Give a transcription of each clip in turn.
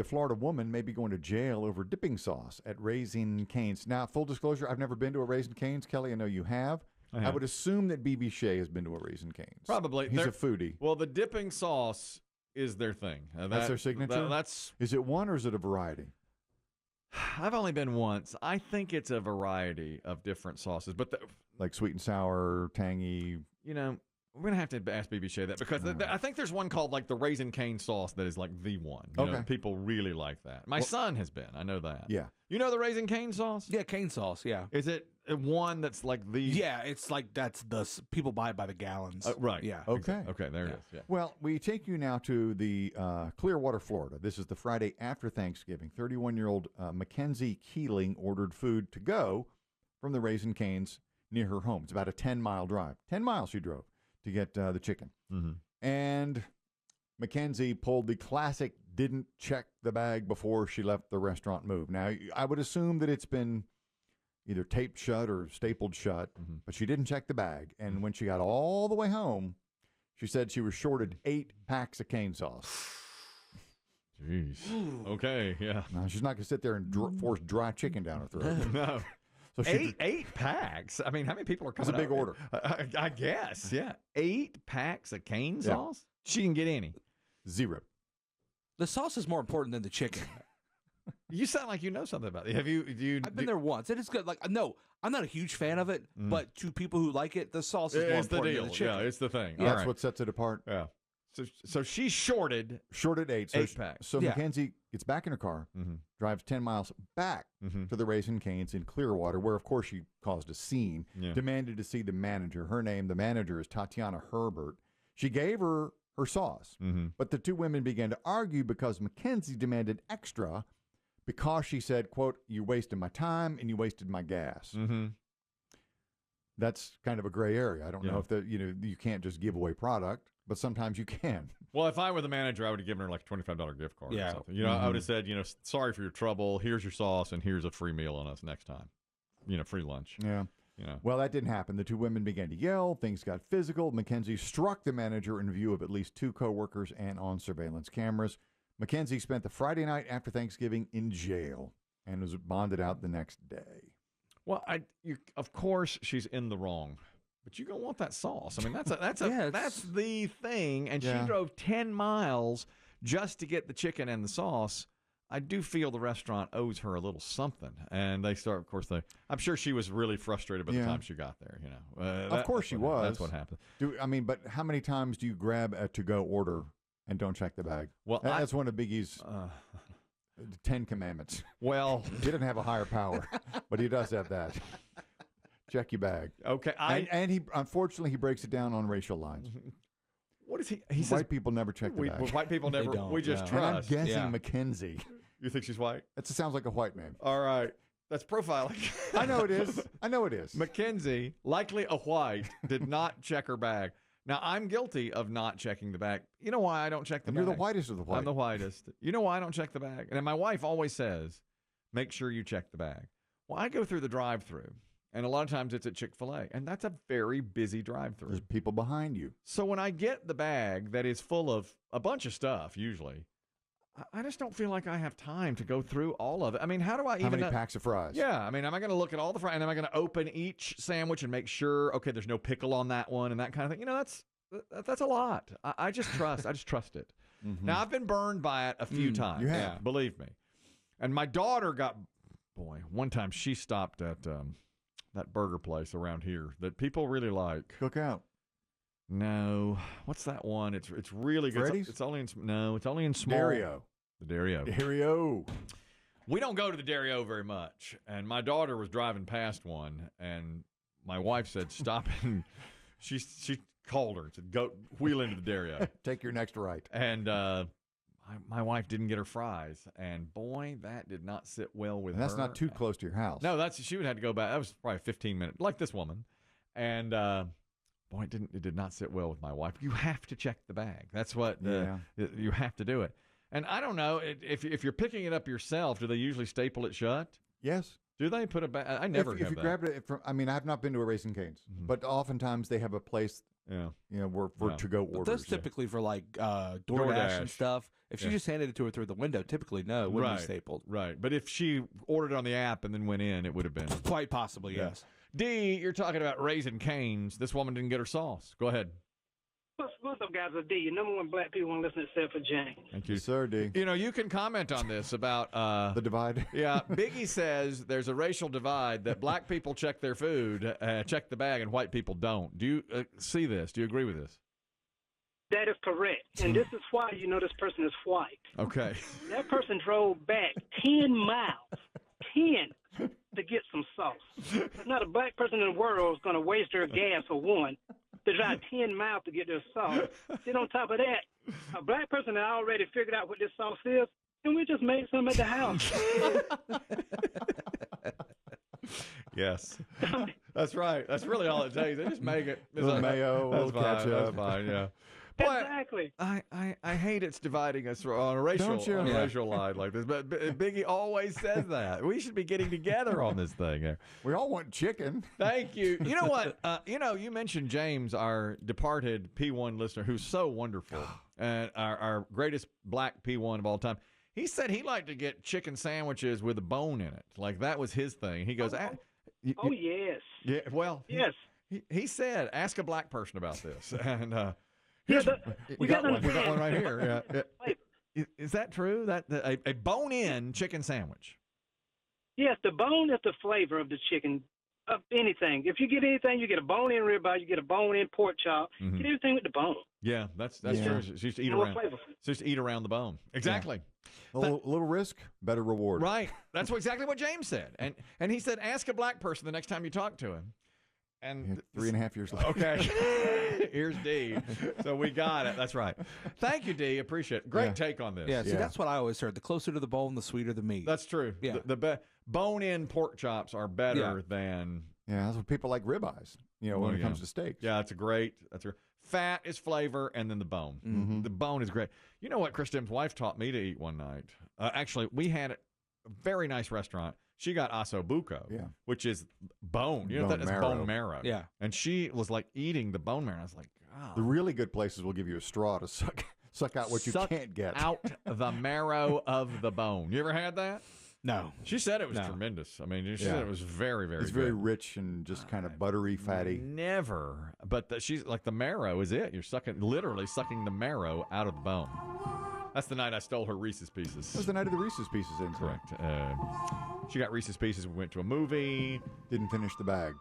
a Florida woman may be going to jail over dipping sauce at Raising Cane's. Now, full disclosure, I've never been to a Raising Cane's. Kelly, I know you have. I would assume that B.B. Shea has been to a Raising Cane's. Probably. He's a foodie. Well, the dipping sauce is their thing. That's their signature? Is it one or is it a variety? I've only been once. I think it's a variety of different sauces. But like sweet and sour, tangy. You know, we're going to have to ask BB Shea that because I think there's one called like the Raisin Cane sauce that is like the one. You know, people really like that. My son has been. I know that. Yeah. You know the Raisin Cane sauce? Yeah, cane sauce, yeah. Is it one that's like the... Yeah, it's like that's the... People buy it by the gallons. Right. Yeah. Okay. Okay, there it is. Yeah. Well, we take you now to the Clearwater, Florida. This is the Friday after Thanksgiving. 31-year-old Mackenzie Keeling ordered food to go from the Raisin Cane's near her home. It's about a 10-mile drive. 10 miles she drove to get the chicken. Mm-hmm. And Mackenzie pulled the classic didn't check the bag before she left the restaurant move. Now, I would assume that it's been either taped shut or stapled shut, but she didn't check the bag. And when she got all the way home, she said she was shorted 8 packs of cane sauce. Jeez. Okay, yeah. Now, she's not going to sit there and force dry chicken down her throat. No. So eight packs? I mean, how many people are coming? It's a big order. I guess, yeah. 8 packs of cane sauce? She can get any. 0. The sauce is more important than the chicken. You sound like you know something about it. Have you? I've been there once. It is good. Like, no, I'm not a huge fan of it, but to people who like it, the sauce is more important than the chicken. Yeah, it's the thing. Yeah, that's what sets it apart. Yeah. So she shorted 8. So 8 packs. So Mackenzie gets back in her car, drives 10 miles back to the Raisin Cane's in Clearwater, where, of course, she caused a scene, demanded to see the manager. Her name, the manager, is Tatiana Herbert. She gave her sauce, but the two women began to argue because Mackenzie demanded extra because she said, quote, "You wasted my time and you wasted my gas." That's kind of a gray area. I don't know if you can't just give away product, but sometimes you can. Well, if I were the manager, I would have given her like a $25 gift card or something. You know, I would have said, sorry for your trouble. Here's your sauce, and here's a free meal on us next time. Free lunch. Yeah. Well, that didn't happen. The two women began to yell. Things got physical. Mackenzie struck the manager in view of at least 2 coworkers and on surveillance cameras. Mackenzie spent the Friday night after Thanksgiving in jail and was bonded out the next day. Well, of course she's in the wrong, but you're gonna want that sauce. I mean, that's the thing. And she drove 10 miles just to get the chicken and the sauce. I do feel the restaurant owes her a little something, and I'm sure she was really frustrated by the time she got there. Of course she was. That's what happened. But how many times do you grab a to-go order and don't check the bag? Well, that's one of Biggie's 10 commandments. Well, he didn't have a higher power, but he does have that. Check your bag. Okay, and he unfortunately he breaks it down on racial lines. What is he? He says white people never check the bag. White people never. We just trust. And I'm guessing Mackenzie. You think she's white? That sounds like a white name. All right. That's profiling. I know it is. Mackenzie, likely a white, did not check her bag. Now, I'm guilty of not checking the bag. You know why I don't check the bag? You're the whitest of the white. I'm the whitest. You know why I don't check the bag? And my wife always says, make sure you check the bag. Well, I go through the drive-thru, and a lot of times it's at Chick-fil-A, and that's a very busy drive-thru. There's people behind you. So when I get the bag that is full of a bunch of stuff, usually, I just don't feel like I have time to go through all of it. I mean, how do I even... How many packs of fries? Yeah, I mean, am I going to look at all the fries, and am I going to open each sandwich and make sure, okay, there's no pickle on that one and that kind of thing? That's a lot. I just trust. I just trust it. Now, I've been burned by it a few times. You have. Yeah, believe me. And my daughter one time she stopped at that burger place around here that people really like. Cookout. No, what's that one? It's really good. Freddy's? It's only in small. Dario. The Dario. Dario. We don't go to the Dario very much, and my daughter was driving past one, and my wife said, "Stop!" And she called her and said, "Go wheel into the Dario. Take your next right." And my wife didn't get her fries, and boy, that did not sit well with her. That's not too close to your house. No, she would have to go back. That was probably 15 minutes, like this woman, and. Boy, it did not sit well with my wife. You have to check the bag. That's what you have to do it. And I don't know if you're picking it up yourself. Do they usually staple it shut? Yes. Do they put it back? I never. If you grabbed it from, I mean, I've not been to a Raisin Cane's, but oftentimes they have a place for to-go But orders. that's typically for like DoorDash and stuff. If she just handed it to her through the window, typically no, it wouldn't be stapled. Right. But if she ordered on the app and then went in, it would have been. Quite possibly, yes. D, you're talking about Raising Cane's. This woman didn't get her sauce. Go ahead. What's up, guys? It's D. Your number one black people want to listen except for James. Thank you, sir, D. You can comment on this about the divide. Yeah, Biggie says there's a racial divide that black people check their food, check the bag, and white people don't. Do you see this? Do you agree with this? That is correct. And this is why you know this person is white. Okay. That person drove back 10 miles, 10, to get some sauce. Not a black person in the world is going to waste their gas for one to drive 10 miles to get their sauce. Then on top of that, a black person had already figured out what this sauce is, and we just made some at the house. Yes. That's right. That's really all it takes. They just make it. A little mayo, a little ketchup. That's fine, yeah. But exactly. I hate it's dividing us on a racial line like this. But Biggie always says that. We should be getting together on this thing here. We all want chicken. Thank you. You know what? You mentioned James, our departed P1 listener, who's so wonderful, and our greatest black P1 of all time. He said he liked to get chicken sandwiches with a bone in it. Like that was his thing. He goes, yes. Yeah, well, yes. He said, ask a black person about this. And we got one. We got one right here. Yeah. Is that true? That a bone-in chicken sandwich? Yes, the bone is the flavor of the chicken, of anything. If you get anything, you get a bone-in ribeye, you get a bone-in pork chop. Mm-hmm. Get everything with the bone. Yeah, that's true. She used to eat around. She used to eat around the bone. Exactly. Yeah. A little risk, better reward. Right. That's exactly what James said. And he said, ask a black person the next time you talk to him. And 3.5 years later. Okay. Here's D. So we got it. That's right. Thank you, D. Appreciate it. Great take on this. Yeah, see, that's what I always heard. The closer to the bone, the sweeter the meat. That's true. Yeah. The bone-in pork chops are better than... Yeah, that's what people like ribeyes, when it comes to steaks. Yeah, that's fat is flavor, and then the bone. Mm-hmm. The bone is great. You know what Chris Demm's wife taught me to eat one night? Actually, we had a very nice restaurant. She got ossobuco, which is bone. You know that's bone marrow. Yeah. And she was like eating the bone marrow. I was like, oh. The really good places will give you a straw to suck out what you can't get. Out the marrow of the bone. You ever had that? No. She said it was tremendous. I mean, she said it was very, very It's good. very rich and just kind of buttery, fatty. Never. But she's like, the marrow is it. You're literally sucking the marrow out of the bone. That's the night I stole her Reese's Pieces. That was the night of the Reese's Pieces incident. Correct. She got Reese's Pieces. We went to a movie. Didn't finish the bag.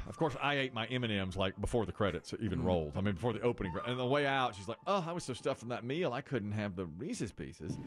Of course, I ate my M&Ms like before the credits even rolled. I mean, before the opening. And on the way out, she's like, oh, I was so stuffed from that meal, I couldn't have the Reese's Pieces.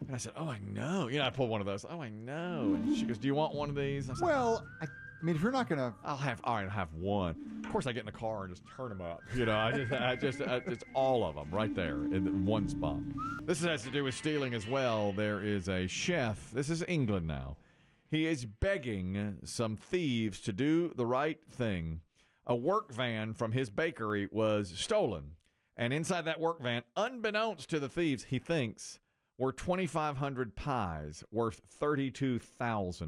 And I said, oh, I know. I pulled one of those. Oh, I know. And she goes, do you want one of these? I said, well, I mean, if you're not going to... I'll have one. Of course, I get in the car and just turn them up. It's all of them right there in one spot. This has to do with stealing as well. There is a chef. This is England now. He is begging some thieves to do the right thing. A work van from his bakery was stolen. And inside that work van, unbeknownst to the thieves, he thinks, were 2,500 pies worth $32,000.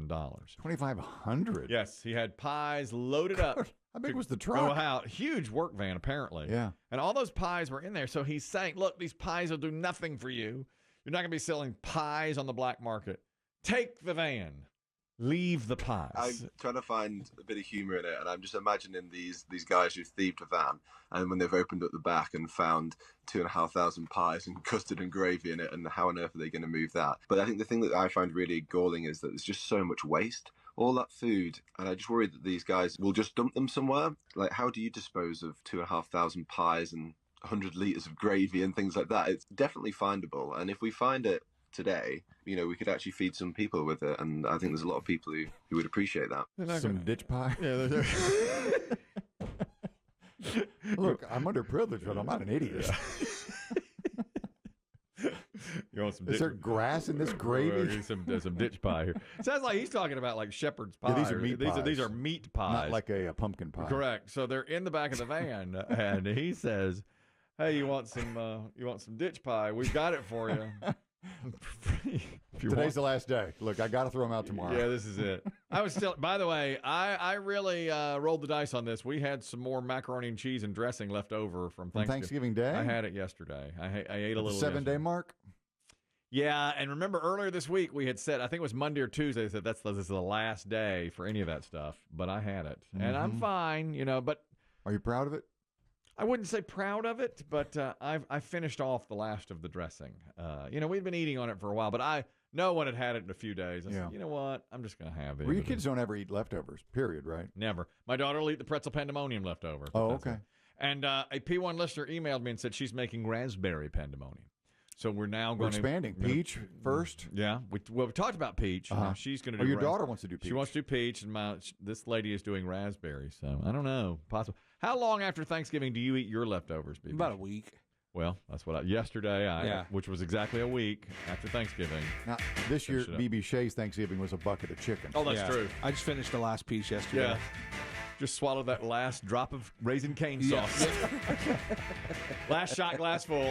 2,500? Yes, he had pies loaded up. How big was the truck? Go out. Huge work van, apparently. Yeah. And all those pies were in there. So he's saying, look, these pies will do nothing for you. You're not going to be selling pies on the black market. Take the van. Leave the pies. I'm trying to find a bit of humor in it, and I'm just imagining these guys who thieved a van, and when they've opened up the back and found 2,500 pies and custard and gravy in it, and how on earth are they going to move that? But I think the thing that I find really galling is that there's just so much waste. All that food, and I just worry that these guys will just dump them somewhere. Like, how do you dispose of 2,500 pies and 100 litres of gravy and things like that? It's definitely findable, and if we find it today, we could actually feed some people with it, and I think there's a lot of people who would appreciate that. Some ditch pie? Yeah, Look, I'm underprivileged, but I'm not an idiot. You want some Is there grass in this gravy? Some ditch pie here. Sounds like he's talking about like shepherd's pie. Yeah, these are meat pies. These are meat pies. Not like a pumpkin pie. Correct. So they're in the back of the van, and he says, hey, you want some ditch pie? We've got it for you. Today's the last day. Look, I got to throw them out tomorrow. Yeah, this is it. I was still. By the way, I really rolled the dice on this. We had some more macaroni and cheese and dressing left over from Thanksgiving Day. I had it yesterday. I ate a little. 7-day mark. Yeah, and remember earlier this week we had said, I think it was Monday or Tuesday, they said this is the last day for any of that stuff. But I had it, and I'm fine. But are you proud of it? I wouldn't say proud of it, but I finished off the last of the dressing. We'd been eating on it for a while, but no one had it in a few days. I said, you know what? I'm just going to have it. Well, your kids don't ever eat leftovers, period, right? Never. My daughter will eat the pretzel pandemonium leftover. Oh, okay. And a P1 listener emailed me and said she's making raspberry pandemonium. So we're now going to expanding. Peach first? Yeah. We talked about peach. She's going to do your daughter wants to do peach. She wants to do peach, and this lady is doing raspberry. So I don't know. Possible. How long after Thanksgiving do you eat your leftovers, BB? About a week. Well, that's what yesterday, which was exactly a week after Thanksgiving. Now, this year, BB Shea's Thanksgiving was a bucket of chicken. Oh, that's true. I just finished the last piece yesterday. Yeah. Just swallowed that last drop of Raisin Cane sauce. Last shot glass full.